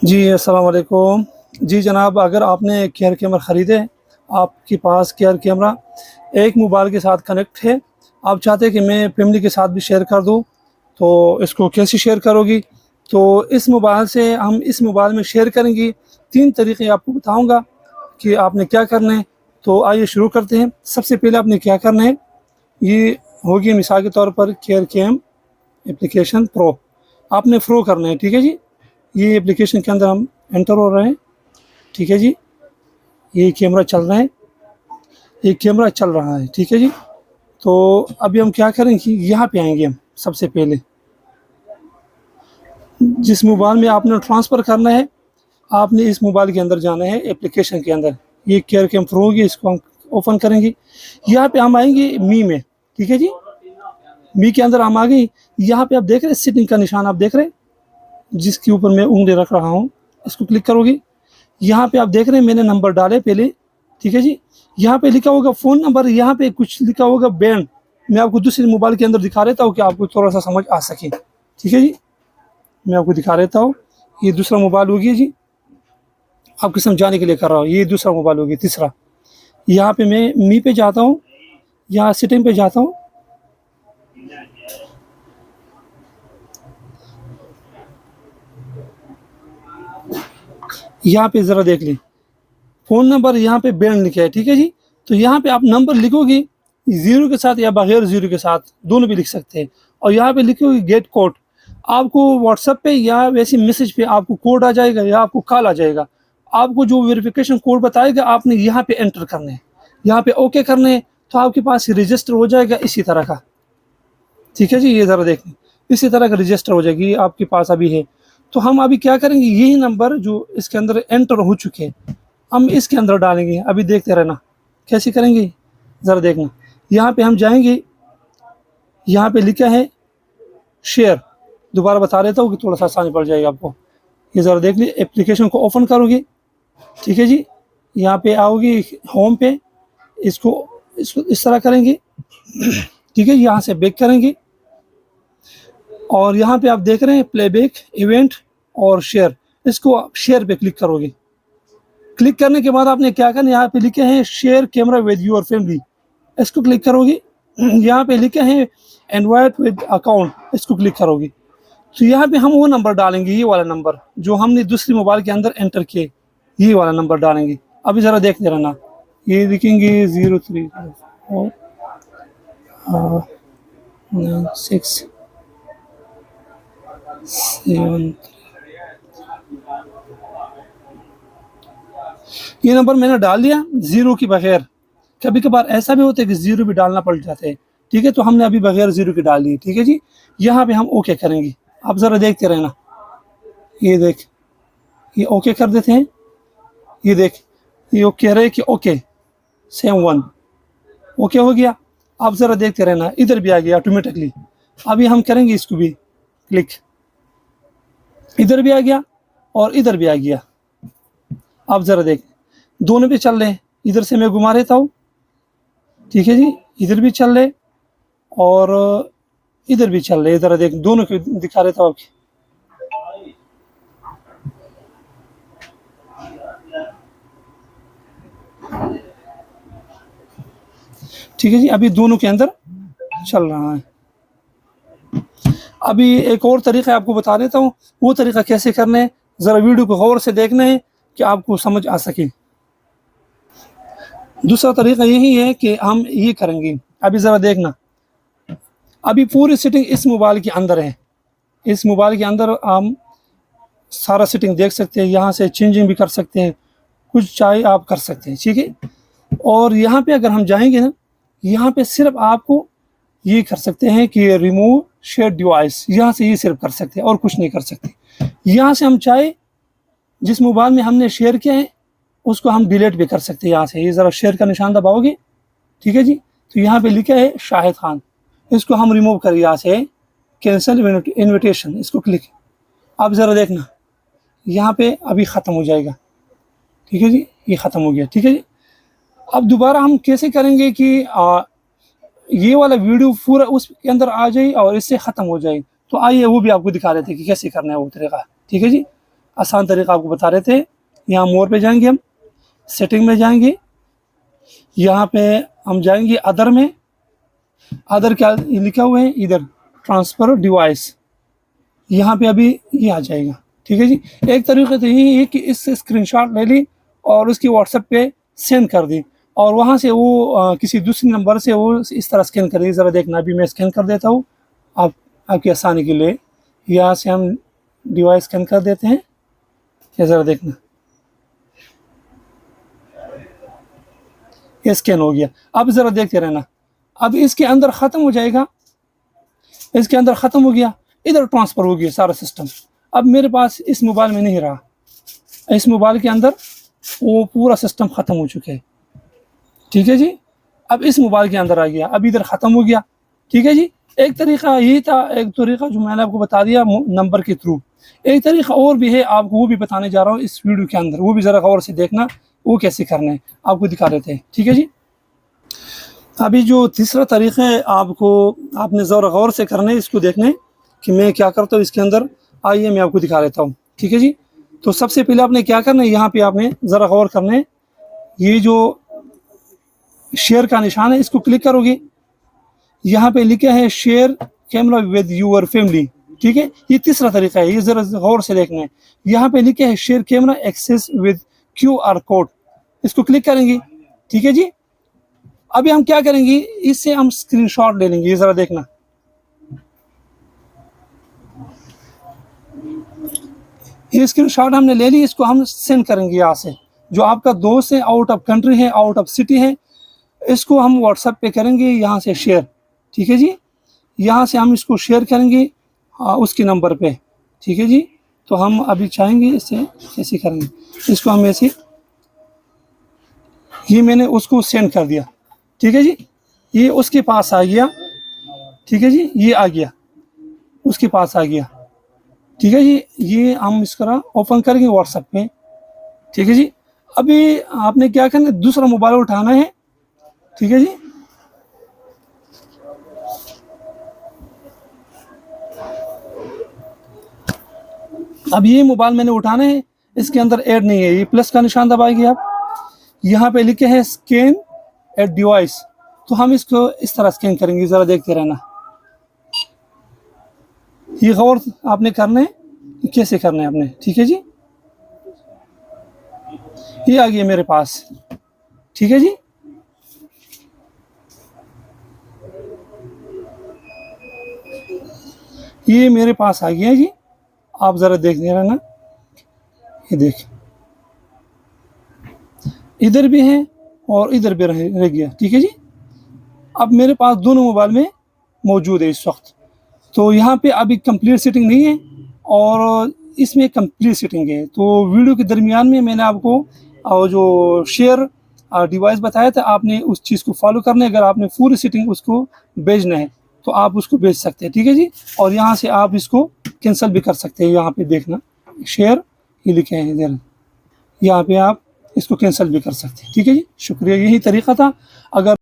جی السلام علیکم. جی جناب، اگر آپ نے کیئر کیمرہ خریدے، آپ کے پاس کیئر کیمرہ ایک موبائل کے ساتھ کنیکٹ ہے، آپ چاہتے ہیں کہ میں فیملی کے ساتھ بھی شیئر کر دوں، تو اس کو کیسے شیئر کرو گی؟ تو اس موبائل سے ہم اس موبائل میں شیئر کریں گی. 3 طریقے آپ کو بتاؤں گا کہ آپ نے کیا کرنا ہے. تو آئیے شروع کرتے ہیں. سب سے پہلے آپ نے کیا کرنا ہے، یہ ہوگی مثال کے طور پر کیئر کیم اپلیکیشن پرو. آپ نے پرو کرنا ہے، ٹھیک ہے جی. یہ اپلیکیشن کے اندر ہم انٹر ہو رہے ہیں، ٹھیک ہے جی. یہ کیمرہ چل رہا ہے، یہ کیمرہ چل رہا ہے، ٹھیک ہے جی. تو ابھی ہم کیا کریں گے، یہاں پہ آئیں گے. ہم سب سے پہلے جس موبائل میں آپ نے ٹرانسفر کرنا ہے، آپ نے اس موبائل کے اندر جانا ہے، اپلیکیشن کے اندر. یہ کیئر کیم پرو ہوگی، اس کو ہم اوپن کریں گے. یہاں پہ ہم آئیں گے می میں، ٹھیک ہے جی. می کے اندر ہم آ گئے. یہاں پہ آپ دیکھ رہے ہیں سیٹنگ کا نشان، آپ دیکھ رہے ہیں جس کے اوپر میں انگلی رکھ رہا ہوں، اس کو کلک کرو گی. یہاں پہ آپ دیکھ رہے ہیں میں نے نمبر ڈالے پہلے، ٹھیک ہے جی. یہاں پہ لکھا ہوگا فون نمبر، یہاں پہ کچھ لکھا ہوگا بینڈ. میں آپ کو دوسرے موبائل کے اندر دکھا دیتا ہوں کہ آپ کو تھوڑا سا سمجھ آ سکے، ٹھیک ہے جی. میں آپ کو دکھا دیتا ہوں. یہ دوسرا موبائل ہوگی جی، آپ کو سمجھانے کے لیے کر رہا ہوں. یہ دوسرا موبائل ہوگی، تیسرا. یہاں پہ میں می پہ جاتا ہوں، یہاں سیٹنگ پہ جاتا ہوں. یہاں پہ ذرا دیکھ لیں، فون نمبر یہاں پہ بینڈ لکھا ہے، ٹھیک ہے جی. تو یہاں پہ آپ نمبر لکھو گی 0 کے ساتھ یا بغیر 0 کے ساتھ، دونوں بھی لکھ سکتے ہیں. اور یہاں پہ لکھو گی گیٹ کوڈ. آپ کو واٹس ایپ پہ یا ویسے میسج پہ آپ کو کوڈ آ جائے گا یا آپ کو کال آ جائے گا. آپ کو جو ویریفیکیشن کوڈ بتائے گا آپ نے یہاں پہ انٹر کرنا ہے، یہاں پہ اوکے کرنا ہے. تو آپ کے پاس رجسٹر ہو جائے گا اسی طرح کا، ٹھیک ہے جی. یہ ذرا دیکھیں، اسی طرح کا رجسٹر ہو جائے گی، آپ کے پاس ابھی ہے. تو ہم ابھی کیا کریں گے، یہی نمبر جو اس کے اندر انٹر ہو چکے ہیں ہم اس کے اندر ڈالیں گے. ابھی دیکھتے رہنا کیسے کریں گے، ذرا دیکھنا. یہاں پہ ہم جائیں گے، یہاں پہ لکھا ہے شیئر. دوبارہ بتا دیتا ہوں کہ تھوڑا سا آسانی پڑ جائے گا آپ کو. یہ ذرا دیکھ لی، اپلیکیشن کو اوپن کرو گی، ٹھیک ہے جی. یہاں پہ آؤ گی ہوم پہ، اس کو اس طرح کریں گے، ٹھیک ہے. یہاں سے بیک کریں گے اور یہاں پہ آپ دیکھ رہے ہیں پلے بیک ایونٹ اور شیئر. اس کو شیئر پہ کلک کرو گے. کلک کرنے کے بعد آپ نے کیا کرنا، یہاں پہ لکھے ہیں share camera with your family. اس کو کلک کرو گی. یہاں پہ لکھے ہیں انوائٹ ود اکاؤنٹ، اس کو کلک کرو گی. تو یہاں پہ ہم وہ نمبر ڈالیں گے، یہ والا نمبر جو ہم نے دوسری موبائل کے اندر انٹر کیے، یہ والا نمبر ڈالیں گے. ابھی ذرا دیکھتے رہنا. یہ لکھیں گے 03 6 7. یہ نمبر میں نے ڈال دیا 0 کے بغیر. کبھی کبھار ایسا بھی ہوتا ہے کہ 0 بھی ڈالنا پڑ جاتا ہے، ٹھیک ہے. تو ہم نے ابھی بغیر 0 کے ڈال دی، ٹھیک ہے جی. یہاں پہ ہم اوکے کریں گے. آپ ذرا دیکھتے رہنا. یہ دیکھ، یہ اوکے کر دیتے ہیں. یہ دیکھ، یہ کہہ رہے کہ اوکے سیم 1 اوکے ہو گیا. آپ ذرا دیکھتے رہنا. ادھر بھی آ گیا آٹومیٹکلی. ابھی ہم کریں گے اس کو بھی کلک. ادھر بھی آ گیا اور ادھر بھی آ گیا. آپ ذرا دیکھ، دونوں پہ چل رہے ہیں. ادھر سے میں گھما رہتا ہوں، ٹھیک ہے جی. ادھر بھی چل رہے اور ادھر بھی چل رہے. ادھر دیکھ، دونوں کو دکھا رہتا ہوں آپ کی. ٹھیک ہے جی. ابھی دونوں کے اندر چل رہا ہے. ابھی ایک اور طریقہ آپ کو بتا دیتا ہوں، وہ طریقہ کیسے کرنا ہے. ذرا ویڈیو کو غور سے دیکھنا ہے کہ آپ کو سمجھ آ سکے. دوسرا طریقہ یہی ہے کہ ہم یہ کریں گے. ابھی ذرا دیکھنا، ابھی پوری سیٹنگ اس موبائل کے اندر ہے. اس موبائل کے اندر ہم سارا سیٹنگ دیکھ سکتے ہیں. یہاں سے چینجنگ بھی کر سکتے ہیں، کچھ چاہے آپ کر سکتے ہیں، ٹھیک ہے. اور یہاں پہ اگر ہم جائیں گے نا، یہاں پہ صرف آپ کو یہ کر سکتے ہیں کہ ریموو شیئر ڈیوائس. یہاں سے یہ صرف کر سکتے ہیں اور کچھ نہیں کر سکتے. یہاں سے ہم چاہے جس موبائل میں ہم نے شیئر کیا ہے اس کو ہم ڈیلیٹ بھی کر سکتے ہیں. یہاں سے یہ ذرا شیئر کا نشان دباؤ گے، ٹھیک ہے جی. تو یہاں پہ لکھا ہے شاہد خان، اس کو ہم ریموو کریں. یہاں سے کینسل انویٹیشن، اس کو کلک. اب ذرا دیکھنا، یہاں پہ ابھی ختم ہو جائے گا، ٹھیک ہے جی. یہ ختم ہو گیا، ٹھیک ہے جی. اب دوبارہ ہم کیسے کریں گے کہ یہ والا ویڈیو پورا اس کے اندر آ جائے اور اس سے ختم ہو جائے. تو آئیے وہ بھی آپ کو دکھا دیتے کہ کیسے کرنا ہے وہ طریقہ، ٹھیک ہے جی. آسان طریقہ آپ کو بتا رہے تھے. یہاں مور پہ جائیں گے, ہم سیٹنگ میں جائیں گے, یہاں پہ ہم جائیں گے ادر میں. ادر کیا لکھا ہوا ہے ادھر, ٹرانسفر ڈیوائس, یہاں پہ ابھی یہ آ جائے گا. ٹھیک ہے جی. ایک طریقہ تو یہی ہے کہ اس سے اسکرین شاٹ لے لی اور اس کی واٹس ایپ پہ سینڈ کر دی, اور وہاں سے وہ کسی دوسرے نمبر سے وہ اس طرح اسکین کر دی. ذرا دیکھنا, ابھی میں اسکین کر دیتا ہوں آپ کی آسانی کے لیے. یہاں سے ہم ڈیوائس اسکین کر دیتے ہیں. یہ ذرا دیکھنا, یہ اسکین ہو گیا. اب ذرا دیکھتے رہنا. اب اس کے اندر ختم ہو جائے گا, اس کے اندر ختم ہو گیا, ادھر ٹرانسفر ہو گیا سارا سسٹم. اب میرے پاس اس موبائل میں نہیں رہا, اس موبائل کے اندر وہ پورا سسٹم ختم ہو چکا ہے. ٹھیک ہے جی. اب اس موبائل کے اندر آ گیا, اب ادھر ختم ہو گیا. ٹھیک ہے جی. ایک طریقہ یہی تھا, ایک طریقہ جو میں نے آپ کو بتا دیا نمبر کے تھرو. ایک طریقہ اور بھی ہے, آپ کو وہ بھی بتانے جا رہا ہوں اس ویڈیو کے اندر, وہ بھی ذرا غور سے دیکھنا وہ کیسے کرنا ہے, آپ کو دکھا دیتے ہیں. ٹھیک ہے جی. ابھی جو تیسرا طریقہ ہے آپ نے ذرا غور سے کرنا ہے, اس کو دیکھنا ہے کہ میں کیا کرتا ہوں اس کے اندر. آئیے میں آپ کو دکھا دیتا ہوں. ٹھیک ہے جی. تو سب سے پہلے آپ نے کیا کرنا ہے, یہاں پہ آپ نے ذرا غور کرنا ہے, یہ جو شیئر کا نشان ہے اس کو کلک کرو گے. یہاں پہ لکھا ہے share camera with your family. ٹھیک ہے, یہ تیسرا طریقہ ہے, یہ ذرا غور سے دیکھنا ہے. یہاں پہ لکھا ہے share camera access with QR code, اس کو کلک کریں گے. ٹھیک ہے جی. ابھی ہم کیا کریں گے, اس سے ہم اسکرین شاٹ لے لیں گے. یہ ذرا دیکھنا, یہ اسکرین شاٹ ہم نے لے لی, اس کو ہم سینڈ کریں گے. یہاں سے جو آپ کا دوست ہے, آؤٹ آف کنٹری ہے, آؤٹ آف سٹی ہے, اس کو ہم واٹس ایپ پہ کریں گے یہاں سے شیئر. ٹھیک ہے جی. یہاں سے ہم اس کو شیئر کریں گے اس کے نمبر پہ. ٹھیک ہے جی. تو ہم ابھی چاہیں گے اس سے کیسے کریں گے, اس کو ہم ایسے, یہ میں نے اس کو سینڈ کر دیا. ٹھیک ہے جی. یہ اس کے پاس آ گیا. ٹھیک ہے جی. یہ آ گیا, اس کے پاس آ گیا. ٹھیک ہے جی. یہ ہم اس طرح اوپن کریں گے واٹس ایپ پہ. ٹھیک ہے جی. ابھی آپ نے کیا کرنا ہے, دوسرا موبائل اٹھانا ہے. ٹھیک ہے جی. اب یہ موبائل میں نے اٹھانا ہے, اس کے اندر ایڈ نہیں ہے, یہ پلس کا نشان دبائیں گے آپ. یہاں پہ لکھے ہے اسکین ایٹ ڈیوائس, تو ہم اس کو اس طرح اسکین کریں گے. ذرا دیکھتے رہنا, یہ غور آپ نے کرنا ہے کیسے کرنا ہے آپ نے. ٹھیک ہے جی. یہ آ گیا میرے پاس. ٹھیک ہے جی. یہ میرے پاس آ گیا جی. آپ ذرا دیکھتے رہنا, یہ دیکھ, ادھر بھی ہے اور ادھر بھی رہ گیا. ٹھیک ہے جی. اب میرے پاس دونوں موبائل میں موجود ہے اس وقت. تو یہاں پہ ابھی کمپلیٹ سیٹنگ نہیں ہے اور اس میں کمپلیٹ سیٹنگ ہے. تو ویڈیو کے درمیان میں نے آپ کو جو شیئر ڈیوائس بتایا تھا, آپ نے اس چیز کو فالو کرنا ہے. اگر آپ نے پوری سیٹنگ اس کو بھیجنا ہے تو آپ اس کو بھیج سکتے ہیں. ٹھیک ہے جی. اور یہاں سے آپ اس کو کینسل بھی کر سکتے ہیں. یہاں پہ دیکھنا شیئر یہ لکھے ہیں ادھر, یہاں پہ آپ اس کو کینسل بھی کر سکتے ہیں. ٹھیک ہے جی. شکریہ, یہی طریقہ تھا. اگر